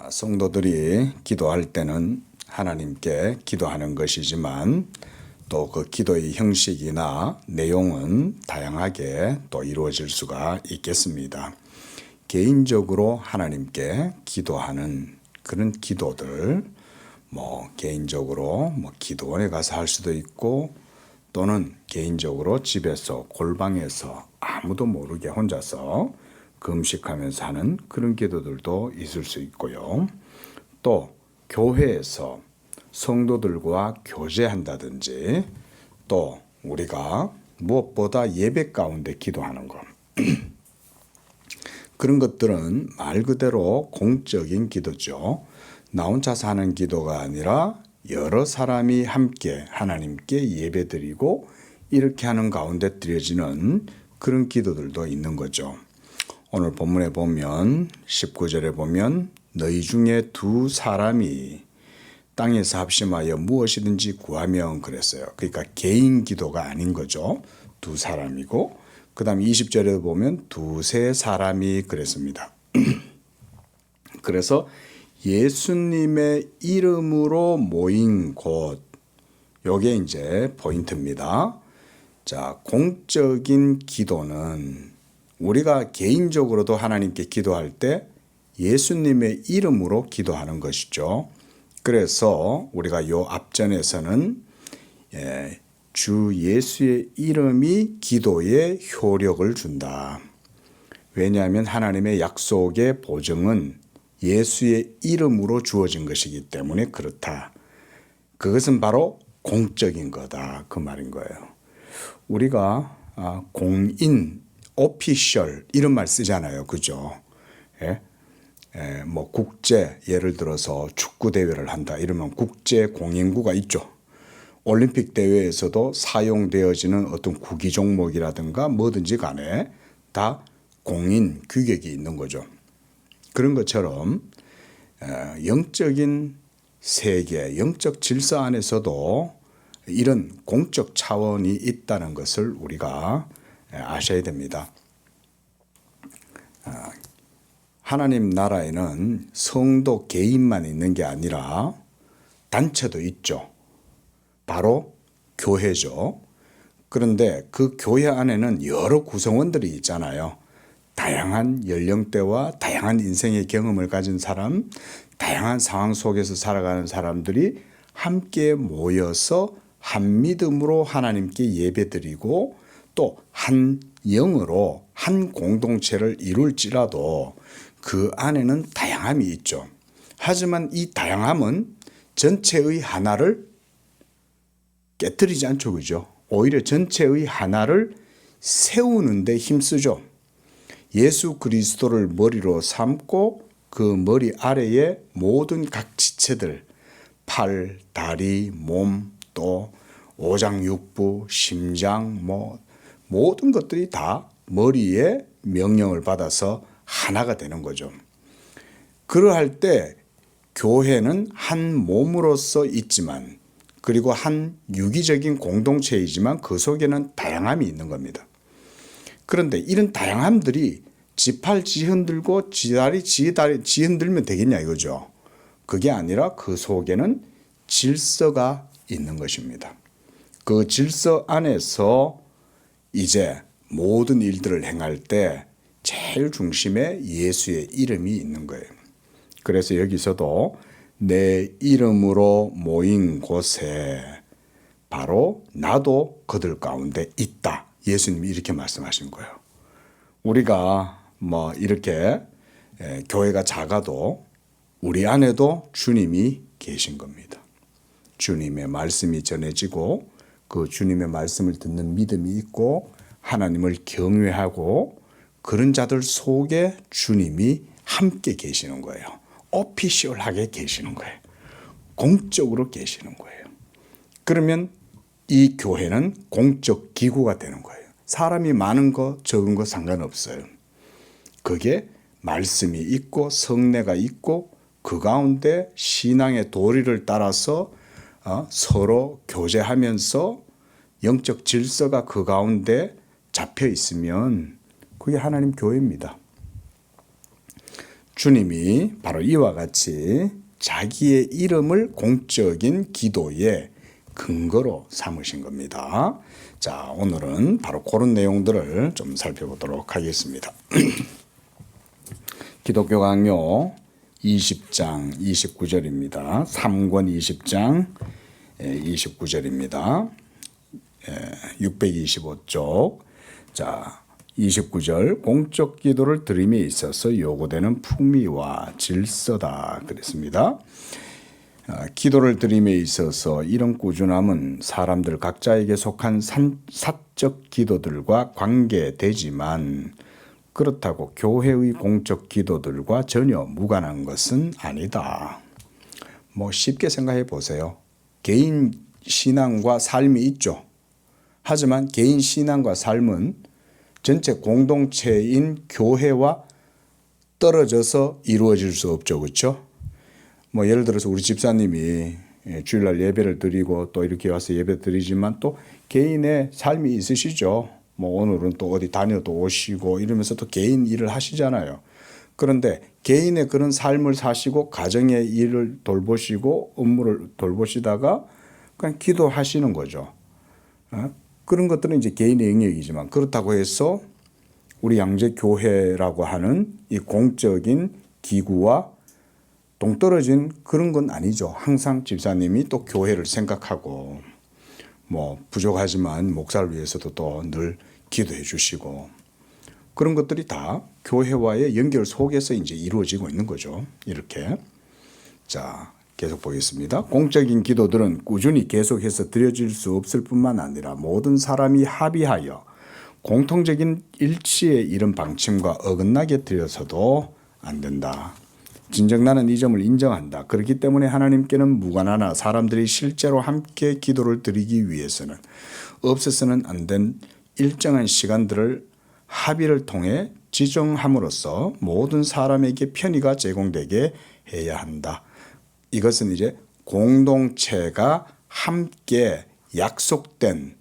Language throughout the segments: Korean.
성도들이 기도할 때는 하나님께 기도하는 것이지만 또 그 기도의 형식이나 내용은 다양하게 또 이루어질 수가 있겠습니다. 개인적으로 하나님께 기도하는 그런 기도들, 개인적으로 기도원에 가서 할 수도 있고 또는 개인적으로 집에서 골방에서 아무도 모르게 혼자서 금식하면서 하는 그런 기도들도 있을 수 있고요. 또 교회에서 성도들과 교제한다든지 또 우리가 무엇보다 예배 가운데 기도하는 것 그런 것들은 말 그대로 공적인 기도죠. 나 혼자서 하는 기도가 아니라 여러 사람이 함께 하나님께 예배드리고 이렇게 하는 가운데 드려지는 그런 기도들도 있는 거죠. 오늘 본문에 보면 19절에 보면 너희 중에 두 사람이 땅에서 합심하여 무엇이든지 구하면 그랬어요. 그러니까 개인 기도가 아닌 거죠. 두 사람이고 그 다음 20절에 보면 두세 사람이 그랬습니다. 그래서 예수님의 이름으로 모인 곳, 요게 이제 포인트입니다. 자, 공적인 기도는 우리가 개인적으로도 하나님께 기도할 때 예수님의 이름으로 기도하는 것이죠. 그래서 우리가 요 앞전에서는 주 예수의 이름이 기도에 효력을 준다. 왜냐하면 하나님의 약속의 보증은 예수의 이름으로 주어진 것이기 때문에 그렇다. 그것은 바로 공적인 거다. 그 말인 거예요. 우리가 공인, 오피셜 이런 말 쓰잖아요. 그죠? 국제, 예를 들어서 축구 대회를 한다. 이러면 국제 공인구가 있죠. 올림픽 대회에서도 사용되어지는 어떤 구기 종목이라든가 뭐든지 간에 다 공인 규격이 있는 거죠. 그런 것처럼 영적인 세계, 영적 질서 안에서도 이런 공적 차원이 있다는 것을 우리가 아셔야 됩니다. 하나님 나라에는 성도 개인만 있는 게 아니라 단체도 있죠. 바로 교회죠. 그런데 그 교회 안에는 여러 구성원들이 있잖아요. 다양한 연령대와 다양한 인생의 경험을 가진 사람, 다양한 상황 속에서 살아가는 사람들이 함께 모여서 한 믿음으로 하나님께 예배드리고 또 한 영으로 한 공동체를 이룰지라도 그 안에는 다양함이 있죠. 하지만 이 다양함은 전체의 하나를 깨뜨리지 않죠. 그죠? 오히려 전체의 하나를 세우는 데 힘쓰죠. 예수 그리스도를 머리로 삼고 그 머리 아래에 모든 각 지체들, 팔, 다리, 몸, 또 오장육부, 심장, 모든 것들이 다 머리에 명령을 받아서 하나가 되는 거죠. 그러할 때 교회는 한 몸으로서 있지만 그리고 한 유기적인 공동체이지만 그 속에는 다양함이 있는 겁니다. 그런데 이런 다양함들이 지팔 지 흔들고 지다리 지 흔들면 되겠냐 이거죠. 그게 아니라 그 속에는 질서가 있는 것입니다. 그 질서 안에서 이제 모든 일들을 행할 때 제일 중심에 예수의 이름이 있는 거예요. 그래서 여기서도 내 이름으로 모인 곳에 바로 나도 그들 가운데 있다. 예수님이 이렇게 말씀하신 거예요. 우리가 이렇게 교회가 작아도 우리 안에도 주님이 계신 겁니다. 주님의 말씀이 전해지고 그 주님의 말씀을 듣는 믿음이 있고 하나님을 경외하고 그런 자들 속에 주님이 함께 계시는 거예요. 오피셜하게 계시는 거예요. 공적으로 계시는 거예요. 그러면 이 교회는 공적 기구가 되는 거예요. 사람이 많은 거 적은 거 상관없어요. 그게 말씀이 있고 성례가 있고 그 가운데 신앙의 도리를 따라서 서로 교제하면서 영적 질서가 그 가운데 잡혀 있으면 그게 하나님 교회입니다. 주님이 바로 이와 같이 자기의 이름을 공적인 기도의 근거로 삼으신 겁니다. 자, 오늘은 바로 그런 내용들을 좀 살펴보도록 하겠습니다. 기독교 강요 20장 29절입니다. 3권 20장 29절입니다. 625쪽. 자, 29절 공적 기도를 드림에 있어서 요구되는 품위와 질서다 그랬습니다. 기도를 드림에 있어서 이런 꾸준함은 사람들 각자에게 속한 사적 기도들과 관계되지만 그렇다고 교회의 공적 기도들과 전혀 무관한 것은 아니다. 뭐 쉽게 생각해 보세요. 개인 신앙과 삶이 있죠. 하지만 개인 신앙과 삶은 전체 공동체인 교회와 떨어져서 이루어질 수 없죠. 그렇죠? 뭐 예를 들어서 우리 집사님이 주일날 예배를 드리고 또 이렇게 와서 예배 드리지만 또 개인의 삶이 있으시죠. 뭐 오늘은 또 어디 다녀도 오시고 이러면서 또 개인 일을 하시잖아요. 그런데 개인의 그런 삶을 사시고 가정의 일을 돌보시고 업무를 돌보시다가 그냥 기도하시는 거죠. 그런 것들은 이제 개인의 영역이지만 그렇다고 해서 우리 양재교회라고 하는 이 공적인 기구와 동떨어진 그런 건 아니죠. 항상 집사님이 또 교회를 생각하고 뭐 부족하지만 목사를 위해서도 또 늘 기도해 주시고 그런 것들이 다 교회와의 연결 속에서 이제 이루어지고 있는 거죠. 이렇게. 자, 계속 보겠습니다. 공적인 기도들은 꾸준히 계속해서 드려질 수 없을 뿐만 아니라 모든 사람이 합의하여 공통적인 일치에 이른 방침과 어긋나게 드려서도 안 된다. 진정 나는 이 점을 인정한다. 그렇기 때문에 하나님께는 무관하나 사람들이 실제로 함께 기도를 드리기 위해서는 없어서는 안 된 일정한 시간들을 합의를 통해 지정함으로써 모든 사람에게 편의가 제공되게 해야 한다. 이것은 이제 공동체가 함께 약속된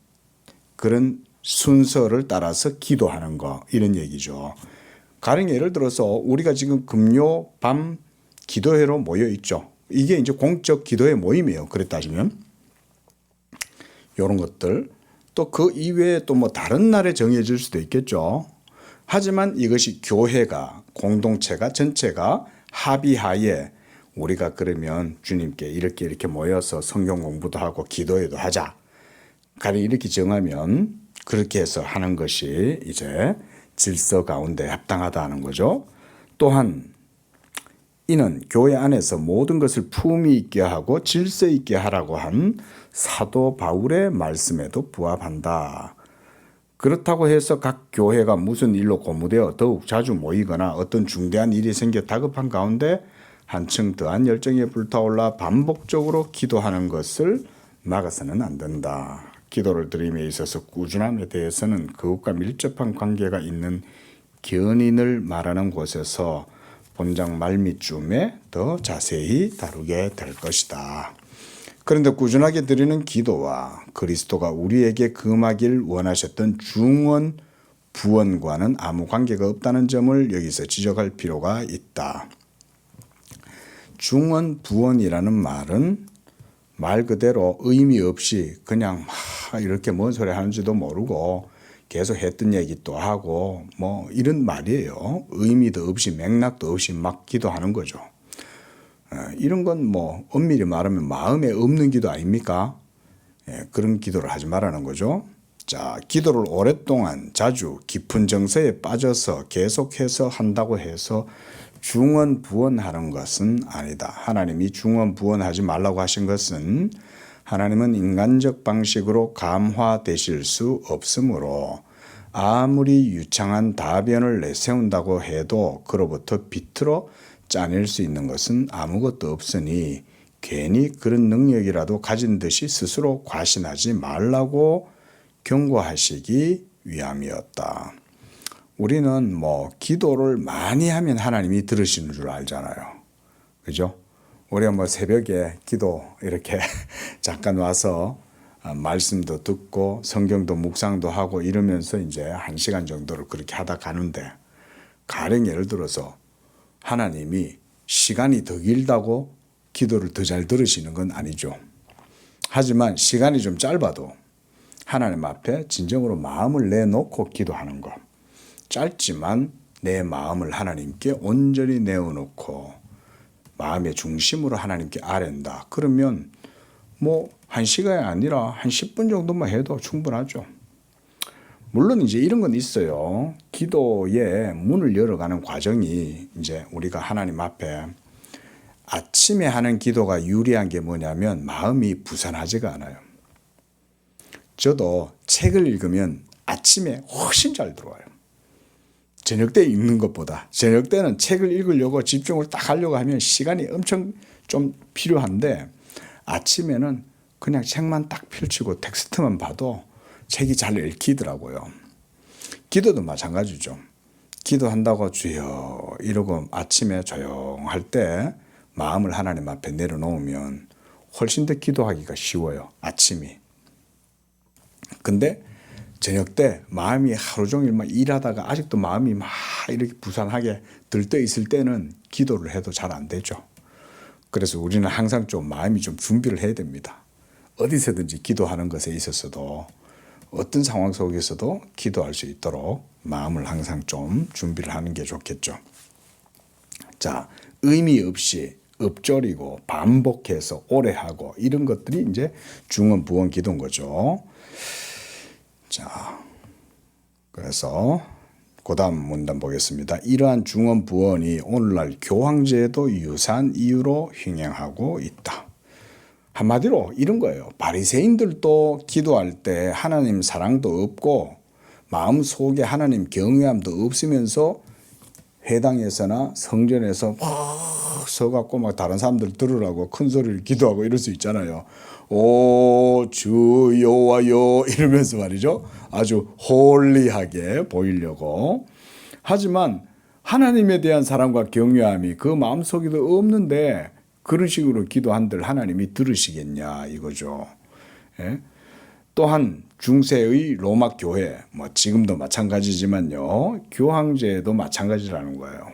그런 순서를 따라서 기도하는 거 이런 얘기죠. 가령 예를 들어서 우리가 지금 금요 밤 기도회로 모여 있죠. 이게 이제 공적 기도회 모임이에요. 그래 따지면 이런 것들 또 그 이외에 또 뭐 다른 날에 정해질 수도 있겠죠. 하지만 이것이 교회가 공동체가 전체가 합의하에 우리가 그러면 주님께 이렇게 모여서 성경 공부도 하고 기도회도 하자. 가령 이렇게 정하면 그렇게 해서 하는 것이 이제 질서 가운데 합당하다는 거죠. 또한 이는 교회 안에서 모든 것을 품위 있게 하고 질서 있게 하라고 한 사도 바울의 말씀에도 부합한다. 그렇다고 해서 각 교회가 무슨 일로 고무되어 더욱 자주 모이거나 어떤 중대한 일이 생겨 다급한 가운데 한층 더한 열정에 불타올라 반복적으로 기도하는 것을 막아서는 안 된다. 기도를 드림에 있어서 꾸준함에 대해서는 그것과 밀접한 관계가 있는 견인을 말하는 곳에서 본장 말미쯤에 더 자세히 다루게 될 것이다. 그런데 꾸준하게 드리는 기도와 그리스도가 우리에게 금하길 원하셨던 중언, 부언과는 아무 관계가 없다는 점을 여기서 지적할 필요가 있다. 중언, 부언이라는 말은 말 그대로 의미 없이 그냥 막 이렇게 뭔 소리 하는지도 모르고 계속 했던 얘기 또 하고 뭐 이런 말이에요. 의미도 없이 맥락도 없이 막 기도하는 거죠. 이런 건 뭐 엄밀히 말하면 마음에 없는 기도 아닙니까? 그런 기도를 하지 말라는 거죠. 자, 기도를 오랫동안 자주 깊은 정서에 빠져서 계속해서 한다고 해서 중언 부언하는 것은 아니다. 하나님이 중언 부언하지 말라고 하신 것은 하나님은 인간적 방식으로 감화되실 수 없으므로 아무리 유창한 답변을 내세운다고 해도 그로부터 비틀어 짜낼 수 있는 것은 아무것도 없으니 괜히 그런 능력이라도 가진 듯이 스스로 과신하지 말라고 경고하시기 위함이었다. 우리는 뭐 기도를 많이 하면 하나님이 들으시는 줄 알잖아요. 그죠? 우리가 뭐 새벽에 기도 이렇게 잠깐 와서 말씀도 듣고 성경도 묵상도 하고 이러면서 이제 1시간 정도를 그렇게 하다 가는데 가령 예를 들어서 하나님이 시간이 더 길다고 기도를 더 잘 들으시는 건 아니죠. 하지만 시간이 좀 짧아도 하나님 앞에 진정으로 마음을 내놓고 기도하는 것. 짧지만 내 마음을 하나님께 온전히 내어놓고 마음의 중심으로 하나님께 아랜다. 그러면 뭐 1시간이 아니라 한 10분 정도만 해도 충분하죠. 물론 이제 이런 건 있어요. 기도의 문을 열어가는 과정이 이제 우리가 하나님 앞에 아침에 하는 기도가 유리한 게 뭐냐면 마음이 부산하지가 않아요. 저도 책을 읽으면 아침에 훨씬 잘 들어와요. 저녁 때 읽는 것보다. 저녁 때는 책을 읽으려고 집중을 딱 하려고 하면 시간이 엄청 좀 필요한데 아침에는 그냥 책만 딱 펼치고 텍스트만 봐도 책이 잘 읽히더라고요. 기도도 마찬가지죠. 기도한다고 주여 이러고 아침에 조용할 때 마음을 하나님 앞에 내려놓으면 훨씬 더 기도하기가 쉬워요. 아침이. 근데 저녁 때 마음이 하루 종일 막 일하다가 아직도 마음이 막 이렇게 부산하게 들떠 있을 때는 기도를 해도 잘 안 되죠. 그래서 우리는 항상 좀 마음이 좀 준비를 해야 됩니다. 어디서든지 기도하는 것에 있어서도 어떤 상황 속에서도 기도할 수 있도록 마음을 항상 좀 준비를 하는 게 좋겠죠. 자, 의미 없이 읊조리고 반복해서 오래 하고 이런 것들이 이제 중언 부언 기도인 거죠. 자, 그래서 그 다음 문단 보겠습니다. 이러한 중언 부언이 오늘날 교황제도 유사한 이유로 횡행하고 있다. 한마디로 이런 거예요. 바리새인들도 기도할 때 하나님 사랑도 없고 마음속에 하나님 경외함도 없으면서 회당에서나 성전에서 막 서갖고 막 다른 사람들 들으라고 큰 소리를 기도하고 이럴 수 있잖아요. 오 주여와여 이러면서 말이죠. 아주 홀리하게 보이려고. 하지만 하나님에 대한 사랑과 경외함이 그 마음속에도 없는데 그런 식으로 기도한들 하나님이 들으시겠냐 이거죠. 예? 또한 중세의 로마 교회, 뭐 지금도 마찬가지지만요. 교황제도 마찬가지라는 거예요.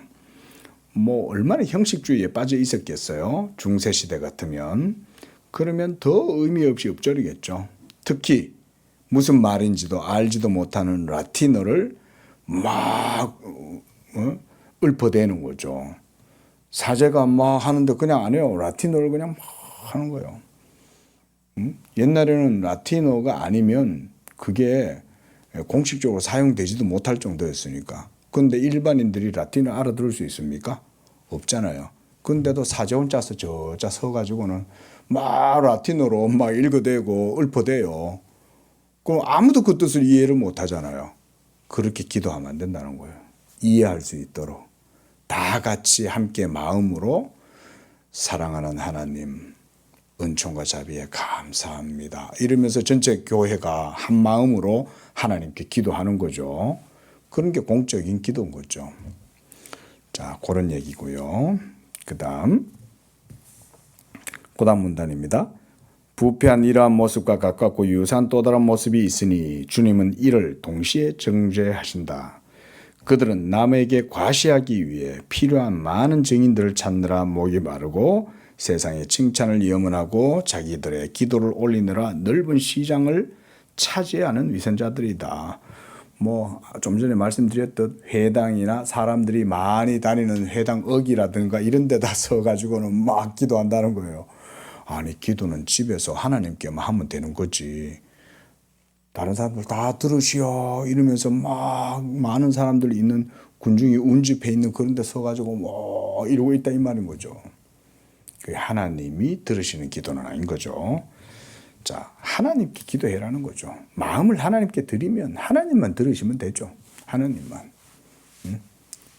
뭐 얼마나 형식주의에 빠져 있었겠어요. 중세 시대 같으면. 그러면 더 의미 없이 읊조리겠죠. 특히 무슨 말인지도 알지도 못하는 라틴어를 막 읊어대는 거죠. 사제가 막 하는데 그냥 안 해요. 라틴어를 그냥 막 하는 거예요. 옛날에는 라틴어가 아니면 그게 공식적으로 사용되지도 못할 정도였으니까. 그런데 일반인들이 라틴어 알아들을 수 있습니까? 없잖아요. 근데도 사제 혼자서 저자 서가지고는 막 라틴어로 막 읽어대고 읊어대요. 그럼 아무도 그 뜻을 이해를 못하잖아요. 그렇게 기도하면 안 된다는 거예요. 이해할 수 있도록. 다 같이 함께 마음으로 사랑하는 하나님 은총과 자비에 감사합니다. 이러면서 전체 교회가 한 마음으로 하나님께 기도하는 거죠. 그런 게 공적인 기도인 거죠. 자, 그런 얘기고요. 그 다음 문단입니다. 부패한 이러한 모습과 가깝고 유사한 또 다른 모습이 있으니 주님은 이를 동시에 정죄하신다. 그들은 남에게 과시하기 위해 필요한 많은 증인들을 찾느라 목이 마르고 세상의 칭찬을 염원하고 자기들의 기도를 올리느라 넓은 시장을 차지하는 위선자들이다. 뭐 좀 전에 말씀드렸듯 회당이나 사람들이 많이 다니는 회당역이라든가 이런 데다 서가지고는 막 기도한다는 거예요. 아니 기도는 집에서 하나님께만 하면 되는 거지. 다른 사람들 다 들으시오 이러면서 막 많은 사람들이 있는 군중이 운집해 있는 그런 데 서가지고 뭐 이러고 있다 이 말인 거죠. 그게 하나님이 들으시는 기도는 아닌 거죠. 자, 하나님께 기도해라는 거죠. 마음을 하나님께 드리면 하나님만 들으시면 되죠. 하나님만.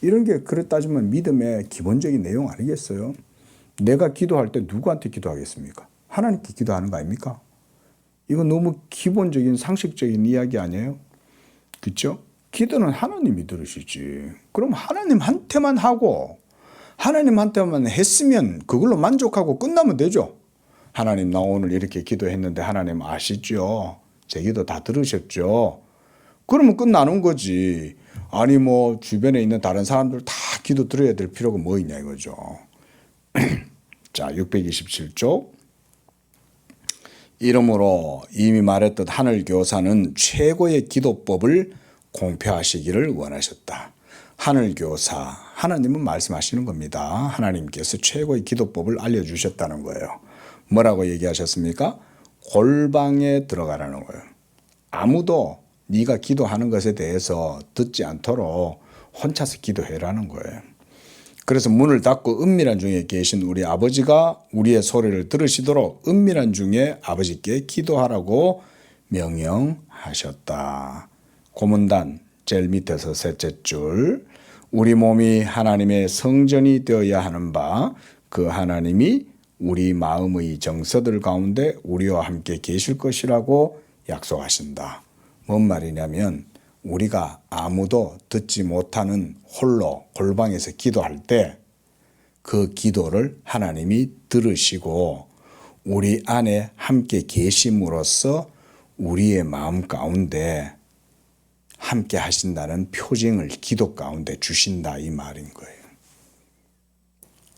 이런 게 그렇 따지면 믿음의 기본적인 내용 아니겠어요? 내가 기도할 때 누구한테 기도하겠습니까? 하나님께 기도하는 거 아닙니까? 이거 너무 기본적인 상식적인 이야기 아니에요? 그렇죠? 기도는 하나님이 들으시지. 그럼 하나님한테만 하고 하나님한테만 했으면 그걸로 만족하고 끝나면 되죠. 하나님 나 오늘 이렇게 기도했는데 하나님 아시죠? 제 기도 다 들으셨죠? 그러면 끝나는 거지. 아니 뭐 주변에 있는 다른 사람들 다 기도 드려야 될 필요가 뭐 있냐 이거죠. 자, 627쪽. 이러므로 이미 말했듯 하늘 교사는 최고의 기도법을 공표하시기를 원하셨다. 하늘 교사, 하나님은 말씀하시는 겁니다. 하나님께서 최고의 기도법을 알려주셨다는 거예요. 뭐라고 얘기하셨습니까? 골방에 들어가라는 거예요. 아무도 네가 기도하는 것에 대해서 듣지 않도록 혼자서 기도해라는 거예요. 그래서 문을 닫고 은밀한 중에 계신 우리 아버지가 우리의 소리를 들으시도록 은밀한 중에 아버지께 기도하라고 명령하셨다. 고문단 제일 밑에서 셋째 줄. 우리 몸이 하나님의 성전이 되어야 하는 바 그 하나님이 우리 마음의 정서들 가운데 우리와 함께 계실 것이라고 약속하신다. 뭔 말이냐면 우리가 아무도 듣지 못하는 홀로 골방에서 기도할 때 그 기도를 하나님이 들으시고 우리 안에 함께 계심으로써 우리의 마음 가운데 함께 하신다는 표징을 기도 가운데 주신다 이 말인 거예요.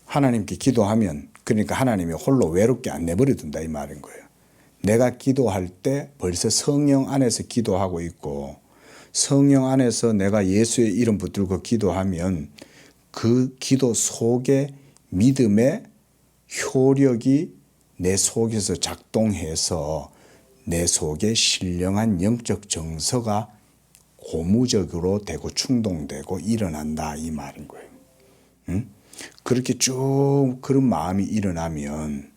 하나님께 기도하면 그러니까 하나님이 홀로 외롭게 안 내버려 둔다 이 말인 거예요. 내가 기도할 때 벌써 성령 안에서 기도하고 있고 성령 안에서 내가 예수의 이름 붙들고 기도하면 그 기도 속에 믿음의 효력이 내 속에서 작동해서 내 속에 신령한 영적 정서가 고무적으로 되고 충동되고 일어난다 이 말인 거예요. 응? 그렇게 쭉 그런 마음이 일어나면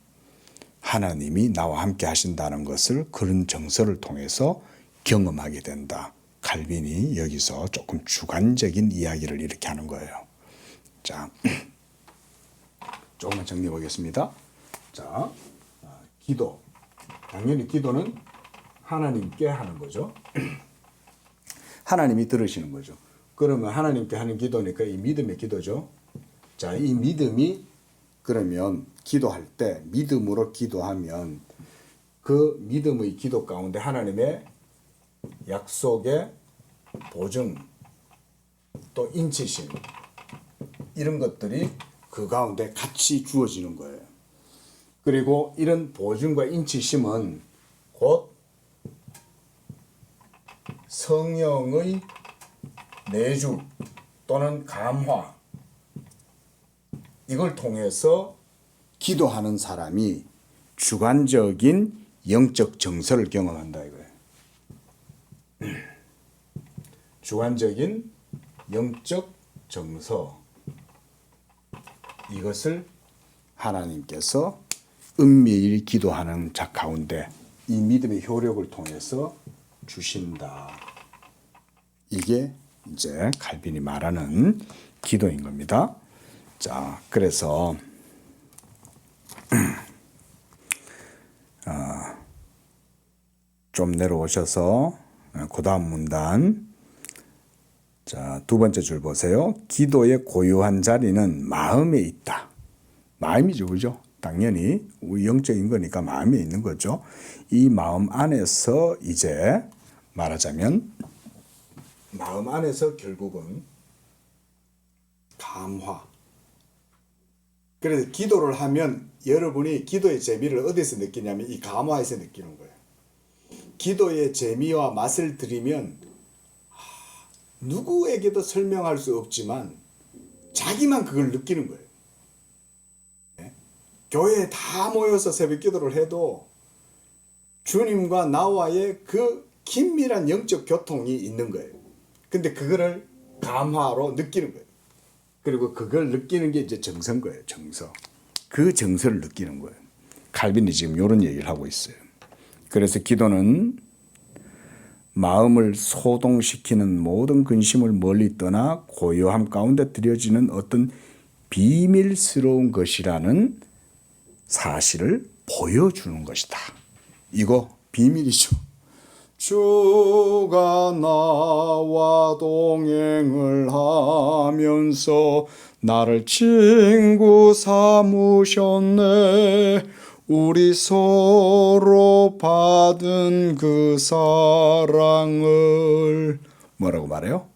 하나님이 나와 함께 하신다는 것을 그런 정서를 통해서 경험하게 된다. 칼빈이 여기서 조금 주관적인 이야기를 이렇게 하는 거예요. 자, 조금만 정리해 보겠습니다. 자, 기도. 당연히 기도는 하나님께 하는 거죠. 하나님이 들으시는 거죠. 그러면 하나님께 하는 기도니까 이 믿음의 기도죠. 자, 이 믿음이 그러면 기도할 때 믿음으로 기도하면 그 믿음의 기도 가운데 하나님의 약속의 보증 또 인치심 이런 것들이 그 가운데 같이 주어지는 거예요. 그리고 이런 보증과 인치심은 곧 성령의 내주 또는 감화 이걸 통해서 기도하는 사람이 주관적인 영적 정서를 경험한다 이거예요. 주관적인 영적 정서 이것을 하나님께서 은밀히 기도하는 자 가운데 이 믿음의 효력을 통해서 주신다. 이게 이제 칼빈이 말하는 기도인 겁니다. 자, 그래서 좀 내려오셔서 그 다음 문단 자, 두 번째 줄 보세요. 기도의 고유한 자리는 마음에 있다. 마음이죠, 그죠? 당연히 영적인 거니까 마음에 있는 거죠. 이 마음 안에서 이제 말하자면 마음 안에서 결국은 감화. 그래서 기도를 하면 여러분이 기도의 재미를 어디서 느끼냐면 이 감화에서 느끼는 거예요. 기도의 재미와 맛을 들이면 누구에게도 설명할 수 없지만 자기만 그걸 느끼는 거예요. 네? 교회에 다 모여서 새벽 기도를 해도 주님과 나와의 그 긴밀한 영적 교통이 있는 거예요. 근데 그거를 감화로 느끼는 거예요. 그리고 그걸 느끼는 게 이제 정서인 거예요. 정서. 그 정서를 느끼는 거예요. 칼빈이 지금 이런 얘기를 하고 있어요. 그래서 기도는 마음을 소동시키는 모든 근심을 멀리 떠나 고요함 가운데 들여지는 어떤 비밀스러운 것이라는 사실을 보여주는 것이다. 이거 비밀이죠. 주가 나와 동행을 하면서 나를 친구 삼으셨네. 우리 서로 받은 그 사랑을 뭐라고 말해요?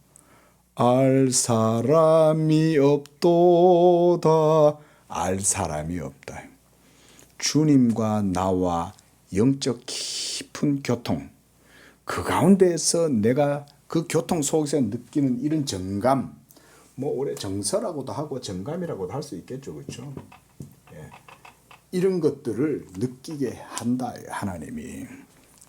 알 사람이 없도다. 알 사람이 없다. 주님과 나와 영적 깊은 교통, 그 가운데에서 내가 그 교통 속에서 느끼는 이런 정감, 뭐 올해 정서라고도 하고 정감이라고도 할 수 있겠죠, 그렇죠? 예. 이런 것들을 느끼게 한다, 하나님이.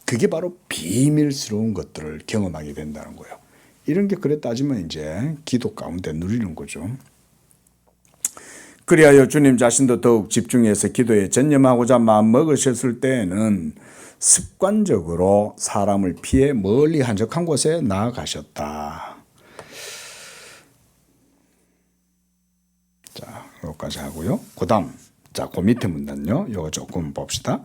그게 바로 비밀스러운 것들을 경험하게 된다는 거예요. 이런 게 그래 따지면 이제 기도 가운데 누리는 거죠. 그리하여 주님 자신도 더욱 집중해서 기도에 전념하고자 마음먹으셨을 때에는 습관적으로 사람을 피해 멀리 한적한 곳에 나아가셨다. 자, 여기까지 하고요. 그 다음, 자, 그 밑에 문단요. 이거 조금 봅시다.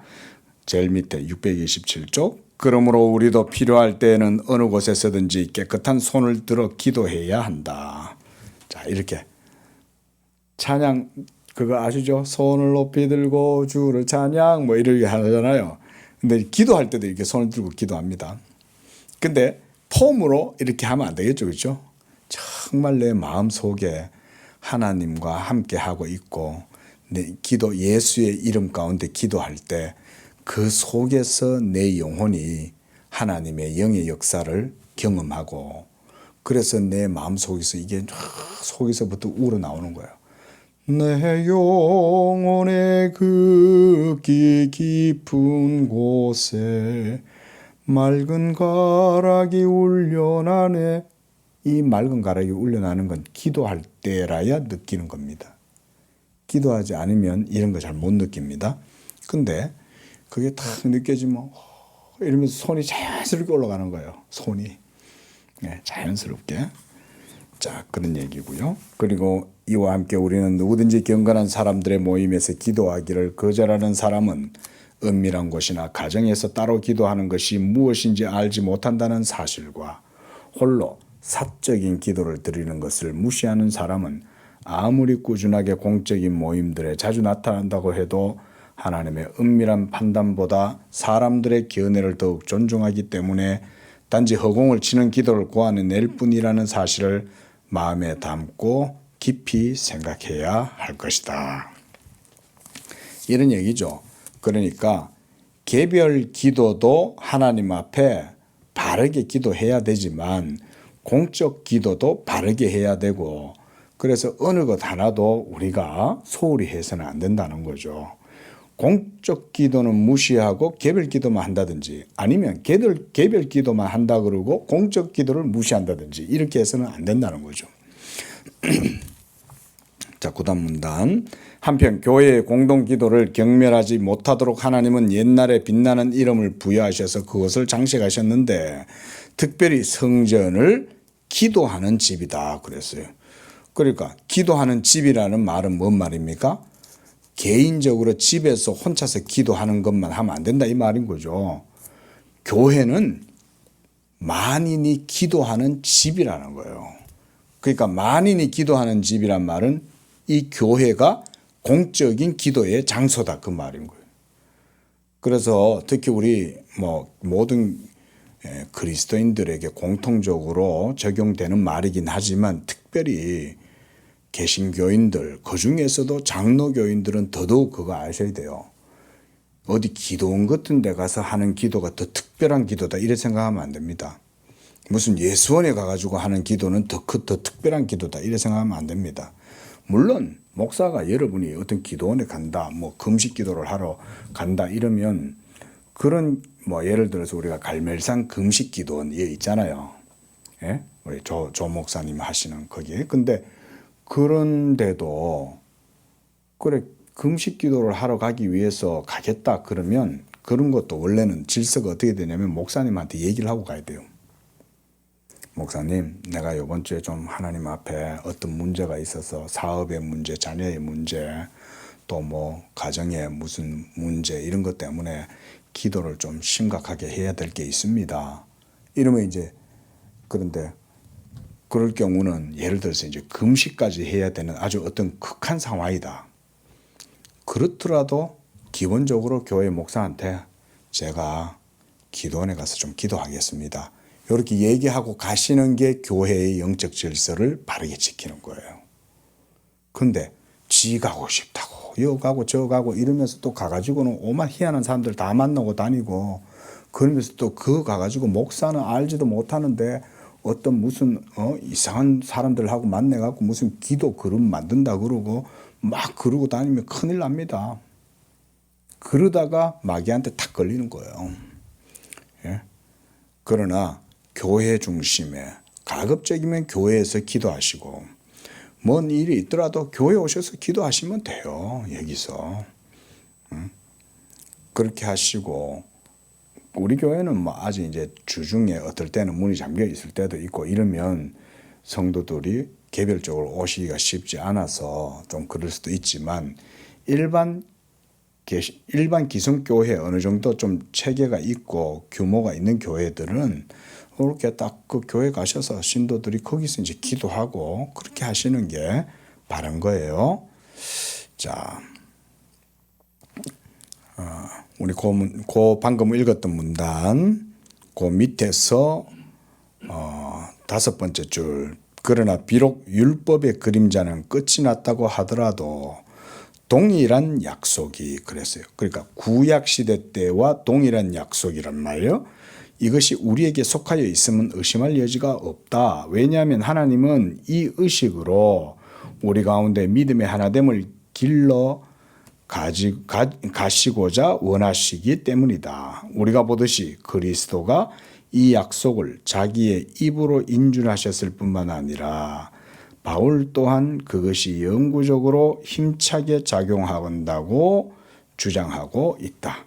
제일 밑에 627쪽. 그러므로 우리도 필요할 때에는 어느 곳에서든지 깨끗한 손을 들어 기도해야 한다. 자, 이렇게 찬양 그거 아시죠? 손을 높이 들고 주를 찬양 뭐 이렇게 하잖아요. 근데 기도할 때도 이렇게 손을 들고 기도합니다. 근데 폼으로 이렇게 하면 안 되겠죠, 그렇죠? 정말 내 마음 속에 하나님과 함께 하고 있고 내 기도 예수의 이름 가운데 기도할 때 그 속에서 내 영혼이 하나님의 영의 역사를 경험하고 그래서 내 마음 속에서 이게 속에서부터 우러나오는 거예요. 내 영혼의 극히 깊은 곳에 맑은 가락이 울려나네. 이 맑은 가락이 울려나는 건 기도할 때라야 느끼는 겁니다. 기도하지 않으면 이런 거 잘 못 느낍니다. 근데 그게 딱 느껴지면 이러면서 손이 자연스럽게 올라가는 거예요. 손이. 네, 자연스럽게. 자, 그런 얘기고요. 그리고 이와 함께 우리는 누구든지 경건한 사람들의 모임에서 기도하기를 거절하는 사람은 은밀한 곳이나 가정에서 따로 기도하는 것이 무엇인지 알지 못한다는 사실과 홀로 사적인 기도를 드리는 것을 무시하는 사람은 아무리 꾸준하게 공적인 모임들에 자주 나타난다고 해도 하나님의 은밀한 판단보다 사람들의 견해를 더욱 존중하기 때문에 단지 허공을 치는 기도를 구하는 뿐이라는 사실을 마음에 담고 깊이 생각해야 할 것이다. 이런 얘기죠. 그러니까 개별 기도도 하나님 앞에 바르게 기도해야 되지만 공적 기도도 바르게 해야 되고 그래서 어느 것 하나도 우리가 소홀히 해서는 안 된다는 거죠. 공적 기도는 무시하고 개별 기도만 한다든지 아니면 개별 기도만 한다 그러고 공적 기도를 무시한다든지 이렇게 해서는 안 된다는 거죠. 자, 구단 문단. 한편 교회의 공동 기도를 경멸하지 못하도록 하나님은 옛날에 빛나는 이름을 부여하셔서 그것을 장식하셨는데 특별히 성전을 기도하는 집이다 그랬어요. 그러니까 기도하는 집이라는 말은 뭔 말입니까? 개인적으로 집에서 혼자서 기도하는 것만 하면 안 된다 이 말인 거죠. 교회는 만인이 기도하는 집이라는 거예요. 그러니까 만인이 기도하는 집이란 말은 이 교회가 공적인 기도의 장소다 그 말인 거예요. 그래서 특히 우리 모든 그리스도인들에게 공통적으로 적용되는 말이긴 하지만 특별히 개신교인들 그중에서도 장로교인들은 더더욱 그거 아셔야 돼요. 어디 기도원 같은 데 가서 하는 기도가 더 특별한 기도다 이렇게 생각하면 안 됩니다. 무슨 예수원에 가가지고 하는 기도는 더 특별한 기도다 이렇게 생각하면 안 됩니다. 물론 목사가 여러분이 어떤 기도원에 간다 금식 기도를 하러 간다 이러면 그런 예를 들어서 우리가 갈멜산 금식 기도원 있잖아요. 예? 우리 조 목사님 하시는 거기에. 근데 그런데도 그래 금식 기도를 하러 가기 위해서 가겠다 그러면 그런 것도 원래는 질서가 어떻게 되냐면 목사님한테 얘기를 하고 가야 돼요. 목사님, 내가 이번 주에 좀 하나님 앞에 어떤 문제가 있어서 사업의 문제, 자녀의 문제, 또 가정의 무슨 문제 이런 것 때문에 기도를 좀 심각하게 해야 될 게 있습니다. 이러면 이제 그런데 그럴 경우는 예를 들어서 이제 금식까지 해야 되는 아주 어떤 극한 상황이다. 그렇더라도 기본적으로 교회 목사한테 제가 기도원에 가서 좀 기도하겠습니다. 이렇게 얘기하고 가시는 게 교회의 영적 질서를 바르게 지키는 거예요. 근데 지 가고 싶다고 여 가고 저 가고 이러면서 또 가가지고는 오만 희한한 사람들 다 만나고 다니고 그러면서 또 그 가가지고 목사는 알지도 못하는데 어떤 무슨 이상한 사람들하고 만나갖고 무슨 기도 그룹 만든다 그러고 막 그러고 다니면 큰일 납니다. 그러다가 마귀한테 탁 걸리는 거예요. 예? 그러나 교회 중심에 가급적이면 교회에서 기도하시고 뭔 일이 있더라도 교회 오셔서 기도하시면 돼요. 여기서. 그렇게 하시고 우리 교회는 뭐 아직 이제 주중에 어떨 때는 문이 잠겨 있을 때도 있고 이러면 성도들이 개별적으로 오시기가 쉽지 않아서 좀 그럴 수도 있지만 일반 기성교회 어느 정도 좀 체계가 있고 규모가 있는 교회들은 이렇게 딱 그 교회 가셔서 신도들이 거기서 이제 기도하고 그렇게 하시는 게 바른 거예요. 자, 우리 방금 읽었던 문단 그 밑에서 5번째 줄 그러나 비록 율법의 그림자는 끝이 났다고 하더라도 동일한 약속이 그랬어요. 그러니까 구약 시대 때와 동일한 약속이란 말이에요. 이것이 우리에게 속하여 있으면 의심할 여지가 없다. 왜냐하면 하나님은 이 의식으로 우리 가운데 믿음의 하나됨을 길러 가시고자 원하시기 때문이다. 우리가 보듯이 그리스도가 이 약속을 자기의 입으로 인준하셨을 뿐만 아니라 바울 또한 그것이 영구적으로 힘차게 작용한다고 주장하고 있다.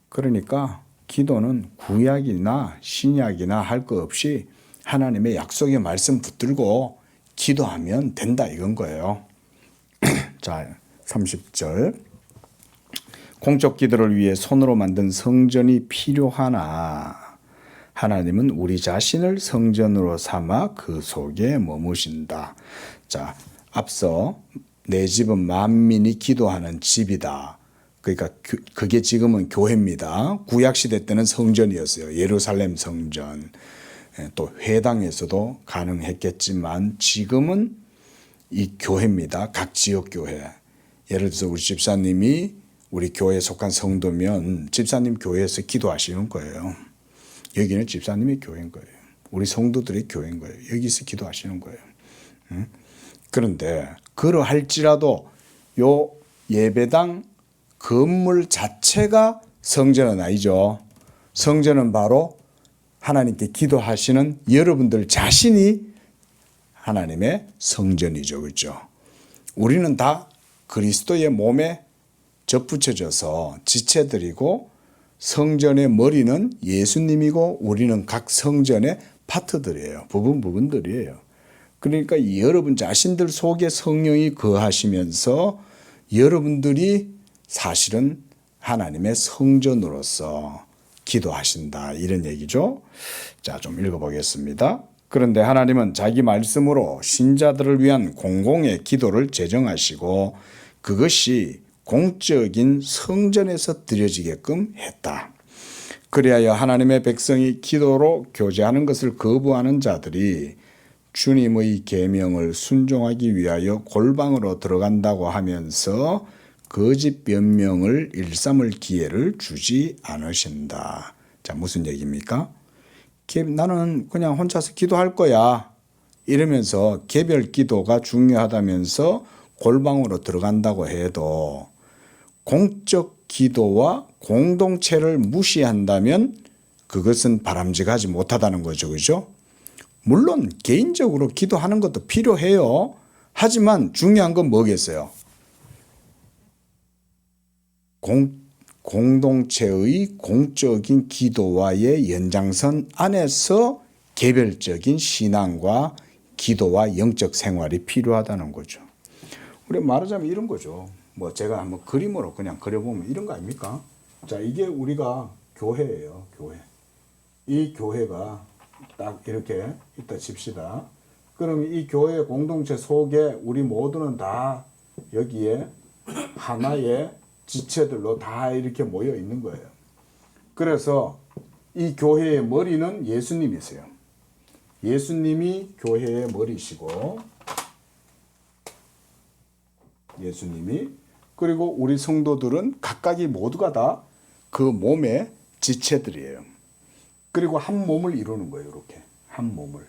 그러니까 기도는 구약이나 신약이나 할 거 없이 하나님의 약속의 말씀 붙들고 기도하면 된다 이건 거예요. 자, 30절. 공적 기도를 위해 손으로 만든 성전이 필요하나 하나님은 우리 자신을 성전으로 삼아 그 속에 머무신다. 자, 앞서 내 집은 만민이 기도하는 집이다. 그러니까 그게 지금은 교회입니다. 구약시대 때는 성전이었어요. 예루살렘 성전. 또 회당에서도 가능했겠지만 지금은 이 교회입니다. 각 지역교회. 예를 들어서 우리 집사님이 우리 교회에 속한 성도면 집사님 교회에서 기도하시는 거예요. 여기는 집사님의 교회인 거예요. 우리 성도들의 교회인 거예요. 여기서 기도하시는 거예요. 그런데 그러할지라도 요 예배당 건물 자체가 성전은 아니죠. 성전은 바로 하나님께 기도하시는 여러분들 자신이 하나님의 성전이죠. 그렇죠? 우리는 다 그리스도의 몸에 접붙여져서 지체들이고 성전의 머리는 예수님이고 우리는 각 성전의 파트들이에요. 부분들이에요. 그러니까 여러분 자신들 속에 성령이 거하시면서 여러분들이 사실은 하나님의 성전으로서 기도하신다 이런 얘기죠. 자, 좀 읽어보겠습니다. 그런데 하나님은 자기 말씀으로 신자들을 위한 공공의 기도를 제정하시고 그것이 공적인 성전에서 드려지게끔 했다. 그리하여 하나님의 백성이 기도로 교제하는 것을 거부하는 자들이 주님의 계명을 순종하기 위하여 골방으로 들어간다고 하면서 거짓 변명을 일삼을 기회를 주지 않으신다. 자, 무슨 얘기입니까? 나는 그냥 혼자서 기도할 거야. 이러면서 개별 기도가 중요하다면서 골방으로 들어간다고 해도 공적 기도와 공동체를 무시한다면 그것은 바람직하지 못하다는 거죠. 그죠? 물론 개인적으로 기도하는 것도 필요해요. 하지만 중요한 건 뭐겠어요? 공동체의 공적인 기도와의 연장선 안에서 개별적인 신앙과 기도와 영적 생활이 필요하다는 거죠. 우리 말하자면 이런 거죠. 뭐 제가 한번 그림으로 그냥 그려보면 이런 거 아닙니까? 자, 이게 우리가 교회예요. 교회. 이 교회가 딱 이렇게 있다 칩시다. 그럼 이 교회 공동체 속에 우리 모두는 다 여기에 하나의 지체들로 다 이렇게 모여 있는 거예요. 그래서 이 교회의 머리는 예수님이세요. 예수님이 교회의 머리시고, 예수님이, 그리고 우리 성도들은 각각이 모두가 다 그 몸의 지체들이에요. 그리고 한 몸을 이루는 거예요. 이렇게 한 몸을.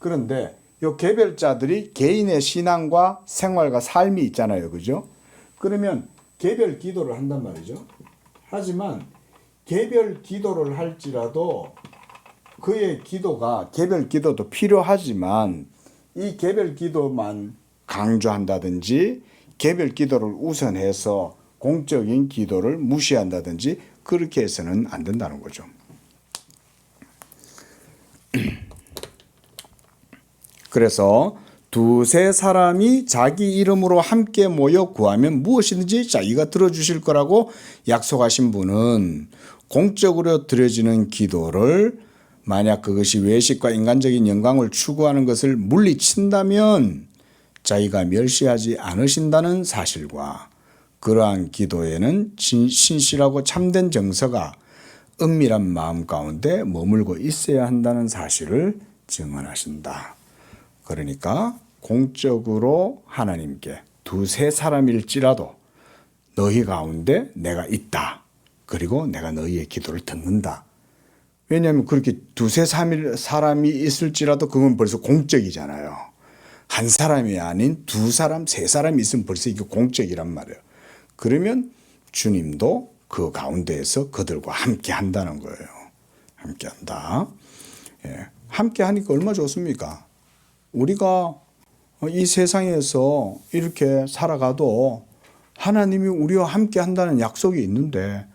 그런데 이 개별자들이 개인의 신앙과 생활과 삶이 있잖아요. 그죠? 그러면 개별 기도를 한단 말이죠. 하지만 개별 기도를 할지라도 그의 기도가, 개별 기도도 필요하지만 이 개별 기도만 강조한다든지 개별 기도를 우선해서 공적인 기도를 무시한다든지 그렇게 해서는 안 된다는 거죠. 그래서 두세 사람이 자기 이름으로 함께 모여 구하면 무엇이든지 자기가 들어주실 거라고 약속하신 분은 공적으로 드려지는 기도를, 만약 그것이 외식과 인간적인 영광을 추구하는 것을 물리친다면 자기가 멸시하지 않으신다는 사실과, 그러한 기도에는 신실하고 참된 정서가 은밀한 마음 가운데 머물고 있어야 한다는 사실을 증언하신다. 그러니까 공적으로 하나님께 두세 사람일지라도 너희 가운데 내가 있다. 그리고 내가 너희의 기도를 듣는다. 왜냐하면 그렇게 두세 사람이 있을지라도 그건 벌써 공적이잖아요. 한 사람이 아닌 두 사람, 세 사람이 있으면 벌써 이게 공적이란 말이에요. 그러면 주님도 그 가운데에서 그들과 함께 한다는 거예요. 함께 한다. 예. 함께 하니까 얼마나 좋습니까? 우리가 이 세상에서 이렇게 살아가도 하나님이 우리와 함께 한다는 약속이 있는데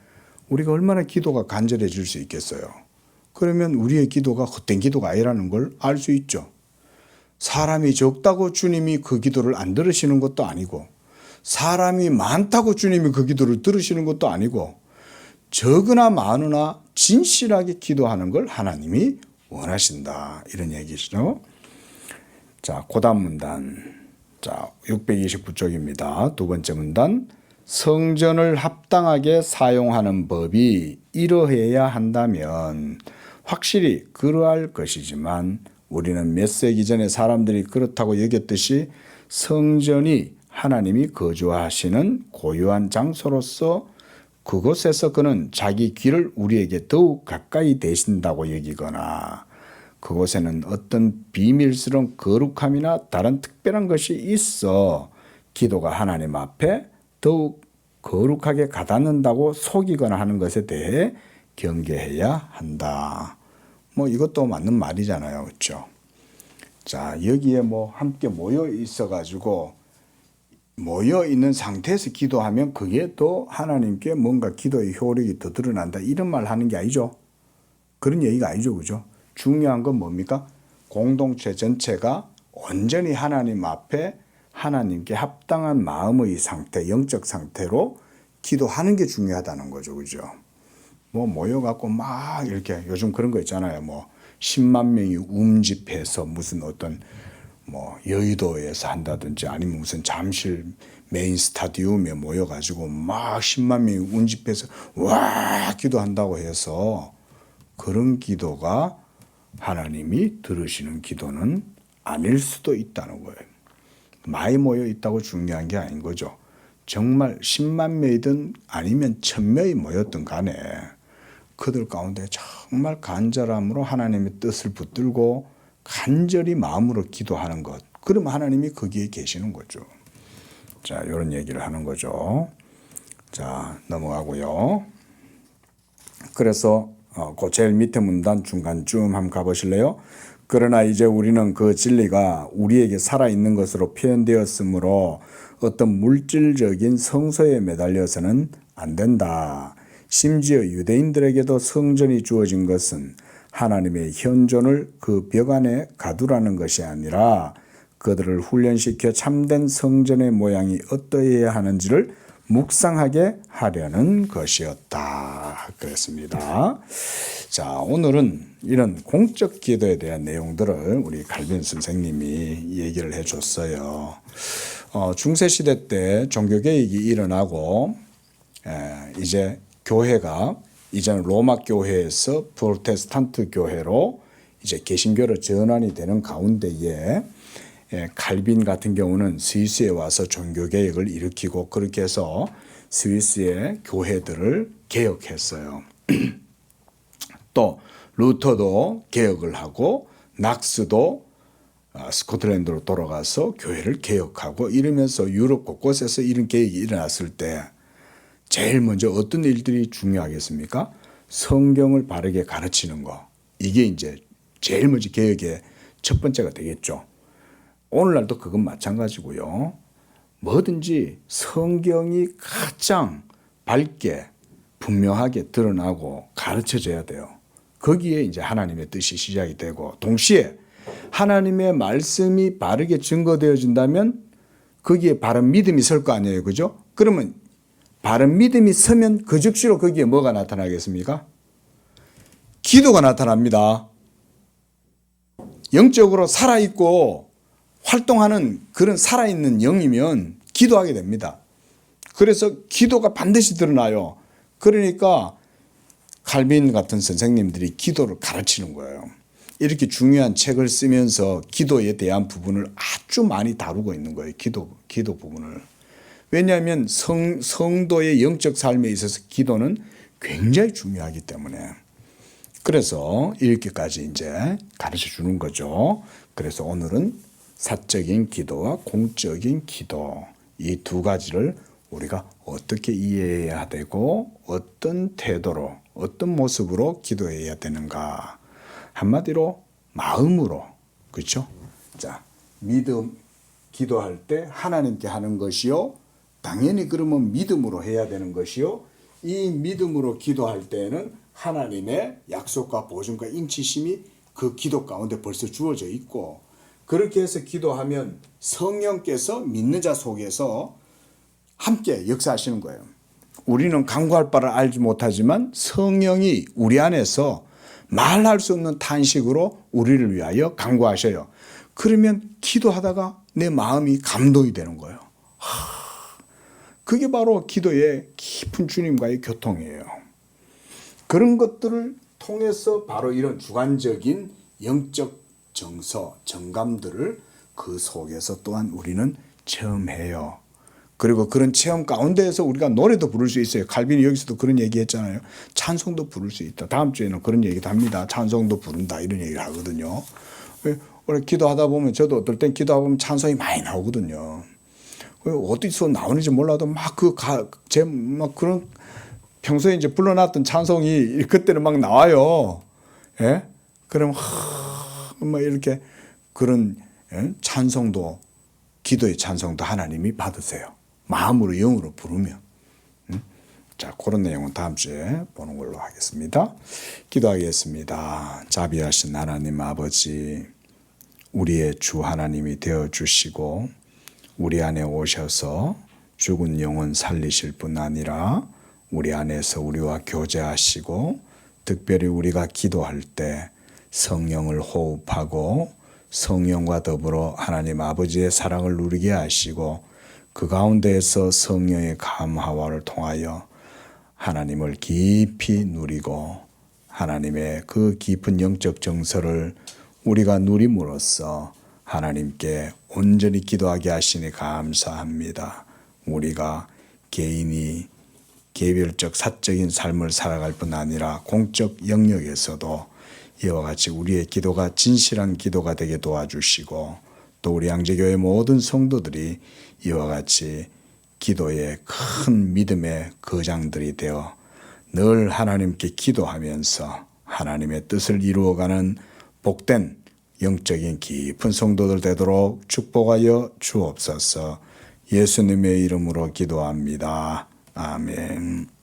우리가 얼마나 기도가 간절해질 수 있겠어요. 그러면 우리의 기도가 헛된 기도가 아니라는 걸 알 수 있죠. 사람이 적다고 주님이 그 기도를 안 들으시는 것도 아니고, 사람이 많다고 주님이 그 기도를 들으시는 것도 아니고, 적으나 많으나 진실하게 기도하는 걸 하나님이 원하신다. 이런 얘기시죠. 자, 고단 문단. 자, 629쪽입니다. 두 번째 문단. 성전을 합당하게 사용하는 법이 이러해야 한다면 확실히 그러할 것이지만 우리는 몇 세기 전에 사람들이 그렇다고 여겼듯이 성전이 하나님이 거주하시는 고유한 장소로서 그곳에서 그는 자기 귀를 우리에게 더욱 가까이 대신다고 여기거나 그곳에는 어떤 비밀스러운 거룩함이나 다른 특별한 것이 있어 기도가 하나님 앞에 더욱 거룩하게 가닿는다고 속이거나 하는 것에 대해 경계해야 한다. 뭐 이것도 맞는 말이잖아요. 그렇죠? 자, 여기에 뭐 함께 모여 있어 가지고 모여 있는 상태에서 기도하면 그게 또 하나님께 뭔가 기도의 효력이 더 드러난다. 이런 말 하는 게 아니죠. 그런 얘기가 아니죠. 그죠? 중요한 건 뭡니까? 공동체 전체가 온전히 하나님 앞에 하나님께 합당한 마음의 상태, 영적 상태로 기도하는 게 중요하다는 거죠. 그죠? 뭐 모여갖고 막 이렇게 요즘 그런 거 있잖아요. 뭐 10만 명이 움집해서 무슨 어떤 뭐 여의도에서 한다든지 아니면 무슨 잠실 메인 스타디움에 모여가지고 막 10만 명이 운집해서 와 기도한다고 해서 그런 기도가 하나님이 들으시는 기도는 아닐 수도 있다는 거예요. 많이 모여 있다고 중요한 게 아닌 거죠. 정말 10만 명이든 아니면 1000명이 모였든 간에 그들 가운데 정말 간절함으로 하나님의 뜻을 붙들고 간절히 마음으로 기도하는 것. 그러면 하나님이 거기에 계시는 거죠. 자, 이런 얘기를 하는 거죠. 자, 넘어가고요. 그래서 그 제일 밑에 문단 중간쯤 한번 가보실래요? 그러나 이제 우리는 그 진리가 우리에게 살아있는 것으로 표현되었으므로 어떤 물질적인 성소에 매달려서는 안 된다. 심지어 유대인들에게도 성전이 주어진 것은 하나님의 현존을 그 벽 안에 가두라는 것이 아니라 그들을 훈련시켜 참된 성전의 모양이 어떠해야 하는지를 묵상하게 하려는 것이었다. 그랬습니다. 자, 오늘은 이런 공적 기도에 대한 내용들을 우리 칼빈 선생님이 얘기를 해줬어요. 중세시대 때 종교개혁이 일어나고 이제 교회가 이제는 로마 교회에서 프로테스탄트 교회로 이제 개신교로 전환이 되는 가운데에 칼빈 같은 경우는 스위스에 와서 종교 개혁을 일으키고 그렇게 해서 스위스의 교회들을 개혁했어요. 또 루터도 개혁을 하고 낙스도 스코틀랜드로 돌아가서 교회를 개혁하고 이러면서 유럽 곳곳에서 이런 개혁이 일어났을 때 제일 먼저 어떤 일들이 중요하겠습니까? 성경을 바르게 가르치는 거. 이게 이제 제일 먼저 개혁의 첫 번째가 되겠죠. 오늘날도 그건 마찬가지고요. 뭐든지 성경이 가장 밝게 분명하게 드러나고 가르쳐져야 돼요. 거기에 이제 하나님의 뜻이 시작이 되고 동시에 하나님의 말씀이 바르게 증거되어진다면 거기에 바른 믿음이 설 거 아니에요. 그죠? 그러면 바른 믿음이 서면 그 즉시로 거기에 뭐가 나타나겠습니까? 기도가 나타납니다. 영적으로 살아있고 활동하는 그런 살아있는 영이면 기도하게 됩니다. 그래서 기도가 반드시 드러나요. 그러니까 칼빈 같은 선생님들이 기도를 가르치는 거예요. 이렇게 중요한 책을 쓰면서 기도에 대한 부분을 아주 많이 다루고 있는 거예요. 기도 부분을. 왜냐하면 성도의 영적 삶에 있어서 기도는 굉장히 중요하기 때문에. 그래서 이렇게까지 이제 가르쳐 주는 거죠. 그래서 오늘은 사적인 기도와 공적인 기도 이 두 가지를 우리가 어떻게 이해해야 되고 어떤 태도로 어떤 모습으로 기도해야 되는가. 한마디로 마음으로. 그렇죠? 자, 믿음 기도할 때 하나님께 하는 것이요. 당연히 그러면 믿음으로 해야 되는 것이요. 이 믿음으로 기도할 때는 하나님의 약속과 보증과 인치심이 그 기도 가운데 벌써 주어져 있고 그렇게 해서 기도하면 성령께서 믿는 자 속에서 함께 역사하시는 거예요. 우리는 간구할 바를 알지 못하지만 성령이 우리 안에서 말할 수 없는 탄식으로 우리를 위하여 간구하셔요. 그러면 기도하다가 내 마음이 감동이 되는 거예요. 그게 바로 기도의 깊은 주님과의 교통이에요. 그런 것들을 통해서 바로 이런 주관적인 영적 정서, 정감들을 그 속에서 또한 우리는 체험해요. 그리고 그런 체험 가운데에서 우리가 노래도 부를 수 있어요. 칼빈이 여기서도 그런 얘기 했잖아요. 찬송도 부를 수 있다. 다음 주에는 그런 얘기도 합니다. 찬송도 부른다. 이런 얘기를 하거든요. 원래 기도하다 보면 저도 어떨 땐 기도하다 보면 찬송이 많이 나오거든요. 어디서 나오는지 몰라도 막 그런 평소에 이제 불러놨던 찬송이 그때는 막 나와요. 예? 그럼 막 이렇게 그런 찬송도 기도의 찬송도 하나님이 받으세요. 마음으로 영으로 부르면. 자, 그런 내용은 다음 주에 보는 걸로 하겠습니다. 기도하겠습니다. 자비하신 하나님 아버지, 우리의 주 하나님이 되어주시고 우리 안에 오셔서 죽은 영혼 살리실 뿐 아니라 우리 안에서 우리와 교제하시고 특별히 우리가 기도할 때 성령을 호흡하고 성령과 더불어 하나님 아버지의 사랑을 누리게 하시고 그 가운데에서 성령의 감화를 통하여 하나님을 깊이 누리고 하나님의 그 깊은 영적 정서를 우리가 누림으로써 하나님께 온전히 기도하게 하시니 감사합니다. 우리가 개인이 개별적 사적인 삶을 살아갈 뿐 아니라 공적 영역에서도 이와 같이 우리의 기도가 진실한 기도가 되게 도와주시고 또 우리 양재교회 모든 성도들이 이와 같이 기도의 큰 믿음의 거장들이 되어 늘 하나님께 기도하면서 하나님의 뜻을 이루어가는 복된 영적인 깊은 성도들 되도록 축복하여 주옵소서. 예수님의 이름으로 기도합니다. 아멘.